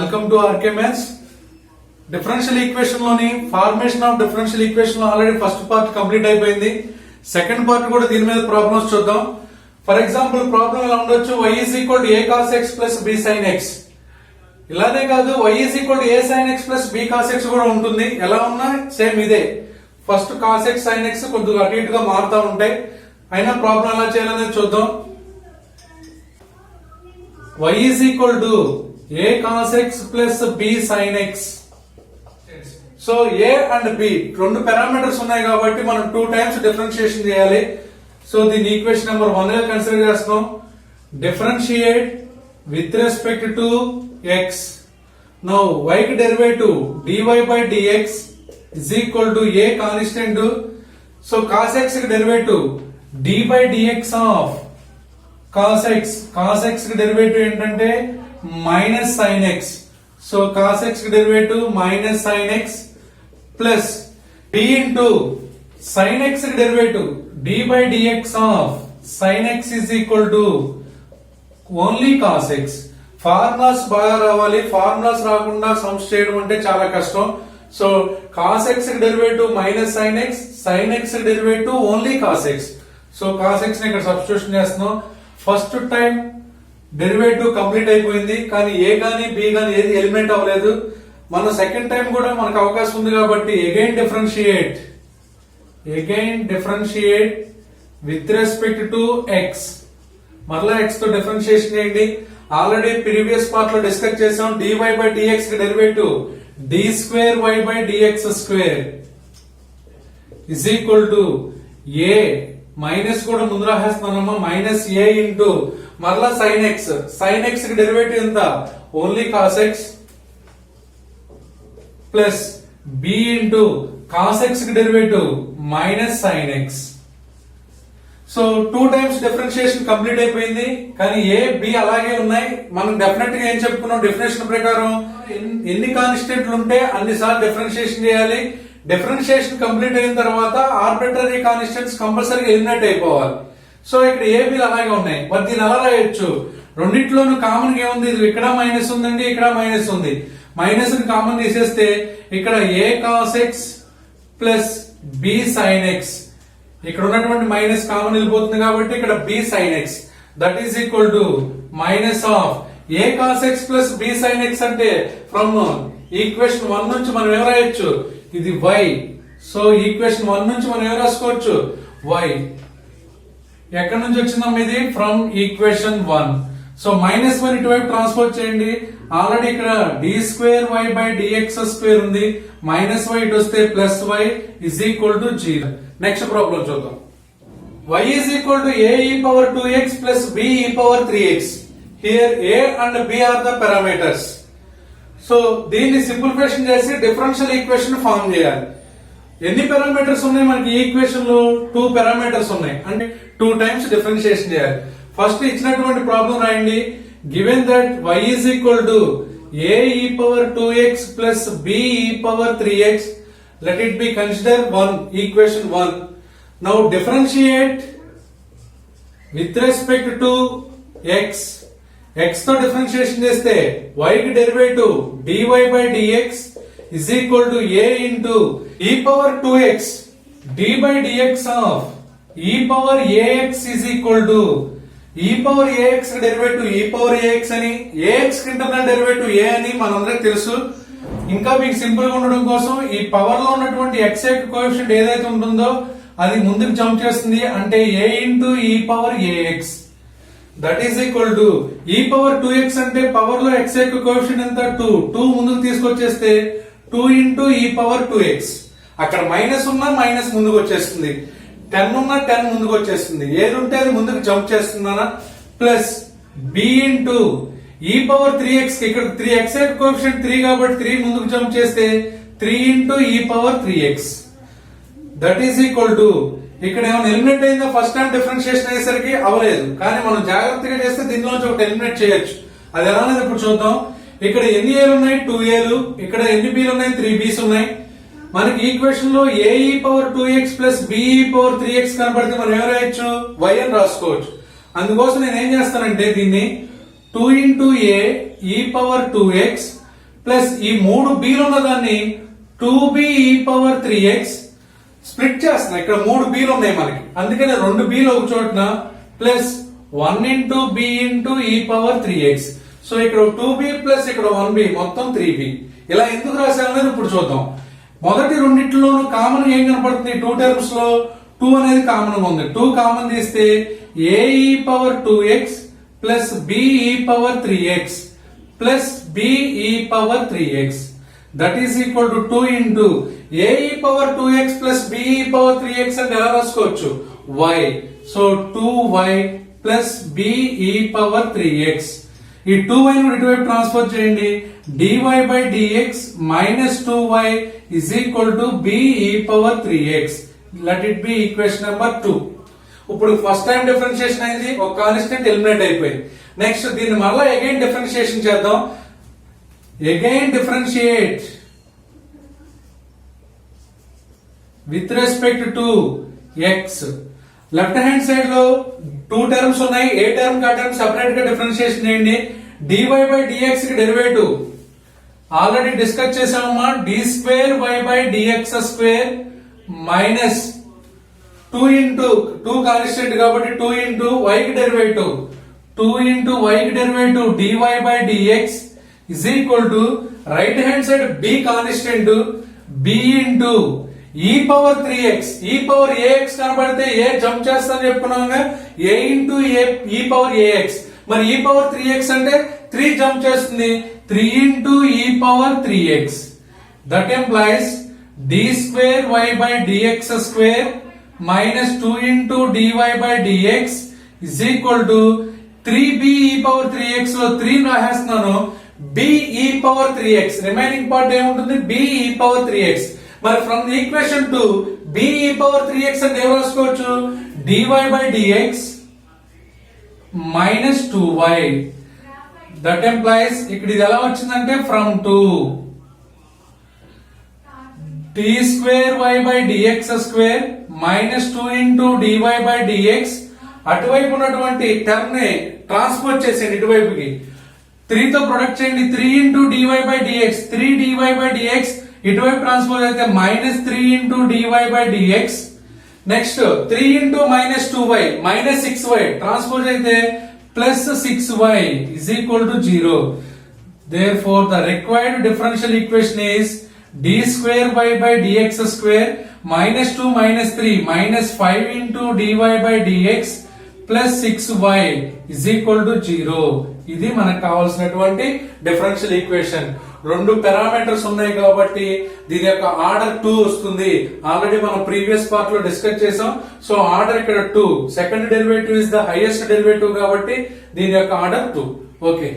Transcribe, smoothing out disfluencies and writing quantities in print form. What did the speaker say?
Welcome to RK maths. Differential equation లోని formation of differential equation లో already first part complete అయిపోయింది. Second part కూడా దీని మీద ప్రాబ్లమ్స్ చూద్దాం. ఫర్ ఎగ్జాంపుల్ ప్రాబ్లం ఎలా ఉండొచ్చు, y is equal to a cos x plus b sin x. ఇలానే కాదు, y is equal to a sin x plus b cos x కూడా ఉంటుంది. ఎలా ఉన్నా సేమ్ ఇదే, first cos x sin x కొద్దిగా అటు ఇటుగా మారుతూ ఉంటాయి. అయినా ప్రాబ్లం ఎలా చేయాలనేది చూద్దాం. y is equal to a cos x plus b sin x. So a and b రెండు పారామీటర్స్ ఉన్నాయి కాబట్టి మనం 2 టైమ్స్ డిఫరెన్షియేషన్ చేయాలి. సో దీని ఈక్వేషన్ నెంబర్ 1 గా కన్సిడర్ చేస్తున్నాం. Differentiate with respect to x. Now y కి derivative dy by dx is equal to a constant. So cos x కి derivative d by dx of cos x. cos x కి derivative ఏంటంటే minus sin x. So cos x కి derivative minus sin x plus d into sin x కి derivative d by dx of sin x is equal to only cos x. Formulas బాగా రావాలి, formulas రాకుండా sums చేయడం అంటే చాలా కష్టం. So cos x కి derivative minus sin x, sin x కి derivative only cos x. So cos x ని ఇక్కడ సబ్స్టిట్యూషన్ చేస్తున్నాం. ఫస్ట్ టైం డెరివేటివ్ కంప్లీట్ అయిపోయింది, కానీ ఏ గానీ బి గానీ ఏది ఎలిమినేట్ అవ్వలేదు. మన సెకండ్ టైం కూడా మనకు అవకాశం ఉంది కాబట్టి again differentiate with respect to x. మరలా x తో డిఫరెన్షియేషన్ చేయండి. ఆల్రెడీ ప్రీవియస్ పార్ట్ లో డిస్కస్ చేసాం. dy by dx కి derivative d square y by dx square is equal to a minus కూడా ముందు రాసేస్తున్నానమ్మా, మైనస్ a ఇంటూ మరలా sin x. sin x కి డెరివేటివ్ ఎంత, only cos x plus b into cos x కి derivative minus sin x. So 2 times differentiation complete అయిపోయింది, కానీ A B అలాగే ఉన్నాయి. మనం డెఫినెట్ గా ఏం చెప్పుకున్నాం, డెఫినేషన్ ప్రకారం ఎన్ని కాన్స్టెంట్లు ఉంటే అన్ని సార్లు డిఫరెన్షియేషన్ చేయాలి. డిఫరెన్షియేషన్ కంప్లీట్ అయిన తర్వాత ఆర్బిట్రరీ కాన్స్టెంట్స్ కంపల్సరీగా ఎలిమినేట్ అయిపోవాలి. సో ఇక్కడ ఏ బిలు అలాగే ఉన్నాయి. మరి దీన్ని ఎలా రాయొచ్చు, రెండిట్లోనూ కామన్ గా ఏముంది, ఇది ఇక్కడ మైనస్ ఉందండి, ఇక్కడ మైనస్ ఉంది. మైనస్ ని కామన్ తీసేస్తే ఇక్కడ a cos x plus b sin x, ఇక్కడ ఉన్నటువంటి మైనస్ కామన్ వెళ్ళిపోతుంది కాబట్టి ఇక్కడ b sin x that is equal to minus of a cos x plus b sin x అంటే ఫ్రమ్ ఈక్వేషన్ 1 నుంచి మనం ఏం రాయొచ్చు, ఇది y. సో ఈక్వేషన్ 1 నుంచి మనం ఏం రాసుకోవచ్చు, y. ఎక్కడి నుంచి వచ్చిందమ్మా ఇది, ఫ్రమ్ ఈక్వేషన్ 1. సో మైనస్ 1 ఇటువైపు ట్రాన్స్పోర్ట్ చేయండి. ఆల్రెడీ ఇక్కడ d square y by dx square ఉంది, మైనస్ y ఇటు వస్తే plus y is equal to 0. Next problem చూద్దాం. y is equal to a e power 2x plus b e power 3x. Here a and b are the parameters. So దీన్ని simplification చేసి differential equation form చేయాలి. ఎన్ని parameters ఉన్నాయి మనకి equation లో, 2 parameters ఉన్నాయి, అంటే 2 టైమ్స్ డిఫరెన్షియేషన్ చేయాలి. ఫస్ట్ ఇచ్చినటువంటి ప్రాబ్లం రాయండి. Given that y is equal to a e power 2x plus b e power 3x, let it be consider equation 1. Now differentiate with respect to x. x తో differentiation చేస్తే y కి derivative dy by dx is equal to a into e power 2x d by dx of e power ax is equal to e power ax కి derivative e power ax అని, ax కి internal derivative a అని మనందరికి తెలుసు. ఇంకా మీకు simple గా ఉండడం కోసం ఈ పవర్ లో ఉన్నటువంటి x యొక్క కోఎఫిషియంట్ ఏదైతే ఉంటుందో అది ముందుకు జంప్ చేస్తుంది, అంటే a into e power ax that is equal to e power 2x అంటే పవర్ లో x యొక్క కోఎఫిషియంట్ ఎంత, 2 ముందుకు తీసుకొచ్చేస్తే 2 ఇంటూ e పవర్ 2x. అక్కడ మైనస్ ఉన్నా మైనస్ ముందుకు వచ్చేస్తుంది, 10 ఉన్నా 10 ముందుకు వచ్చేస్తుంది, ఏది ఉంటే అది ముందుకు జంప్ చేస్తుందా. Plus b into e power 3x, ఇక్కడ 3x కోఎఫిషియంట్ 3 కాబట్టి 3 ముందుకు జంప్ చేస్తే 3 into e power 3x that is equal to, ఇక్కడ ఏమైనా ఎలిమినేట్ అయిందో ఫస్ట్ టైం డిఫరెన్షియేషన్ అయ్యేసరికి అవ్వలేదు, కానీ మనం జాగ్రత్తగా చేస్తే దీనిలోంచి ఒకటి ఎలిమినేట్ చేయొచ్చు. అది ఎలా అనేది ఇప్పుడు చూద్దాం. ఇక్కడ ఎన్ని ఏలు ఉన్నాయి, 2 ఏలు. ఇక్కడ ఎన్ని బీలు ఉన్నాయి, 3 బీస్ ఉన్నాయి. మనకి ఈక్వేషన్ లో a e power 2x plus b e power 3x కనబడితే మనం ఏం రాయొచ్చు, y అని రాసుకోవచ్చు. అందుకోసం నేను ఏం చేస్తానంటే దీన్ని 2 into a e power 2x plus ఈ 3 bలు ఉన్న దాన్ని 2b e power 3x split చేస్తున్నా. ఇక్కడ 3 bలు ఉన్నాయి మనకి, అందుకని 2 bలు ఒక చోటన plus 1 into b into e power 3x. So ఇక్కడ 2b ప్లస్ ఇక్కడ 1b మొత్తం 3b. ఇలా ఎందుకు రాశామనేది ఇప్పుడు చూద్దాం. మొదటి రెండిట్లోనూ కామన్ ఏం కనపడుతుంది? 2 టర్మ్స్ లో 2 అనేది కామన్ ఉంది. 2 కామన్ తీస్తే a e power 2x plus b e power 3x plus b e power 3x that is equal to 2 into a e power 2x plus b e power 3x అంటే ఎలా రాసుకోవచ్చు? y. So 2y plus b e power 3x. ఈ 2y ను ఇటువైపు transfer చేయండి. dy by dx minus 2y is equal to b e power 3x. Let it be equation number 2. ఇప్పుడు first time differentiation అయింది, ఒక కాన్స్టెంట్ ఎలిమినేట్ అయిపోయింది. Next దీన్ని మళ్ళీ అగైన్ డిఫరెన్షియేషన్ చేద్దాం. Again differentiate with respect to x. Left hand side లో 2 terms ఉన్నాయి. ఏ టర్మ్ కా టర్మ్ సెపరేట్ గా డిఫరెన్షియేషన్ చేయండి. dy బై dx కి డెరివేటివ్ ఆల్రెడీ డిస్కస్ చేసామమ్మా. d square y by dx square minus 2 into 2 constant కాబట్టి 2 ఇంటూ y కి డెరివేటివ్ 2 ఇంటూ y కి derivative dy by dx is equal to right hand side b constant b into e power 3x. e power ax కనబడితే a jump చేస్తానని చెప్పుకున్నాం. a into e power ax. మరి e power 3x అంటే 3 jump చేస్తుంది. 3 into e power 3x. That employees d square y by dx square minus 2 into dy by dx is equal to 3b e power 3x లో 3 రాసేస్తున్నాను. b e power 3x remaining part ఏముంటుంది? b e power 3x. మరి from the equation to b e power 3x అంటే ఏం రాసుకోవచ్చు? dy by dx minus 2y. That employees ఇక్కడ ఇది ఎలా వచ్చిందంటే from 2 d square y by dx square minus 2 into dy by dx. అటువైపు ఉన్నటువంటి టర్మ్ ని ట్రాన్స్పోజ్ చేసేయండి ఇటువైపుకి. 3 తో ప్రొడక్ట్ చేయండి. 3 into dy by dx 3 dy by dx ఇటువైపు ట్రాన్స్పోజ్ అయితే minus 3 into dy by dx. Next 3 into minus 2y minus 6y transpose అయితే plus 6y is equal to 0. Therefore the required differential equation is d square y by dx square minus 2 minus 3 minus 5 into dy by dx plus 6y is equal to 0. ఇది మనకు కావాల్సినటువంటి differential equation. 2 parameters ఉన్నాయి కాబట్టి దీని యొక్క order 2 వస్తుంది. Already మనం previous part లో డిస్కస్ చేసాం. సో ఆర్డర్ ఇక్కడ 2. Second derivative is the highest derivative కాబట్టి దీని యొక్క ఆర్డర్ 2. ఓకే.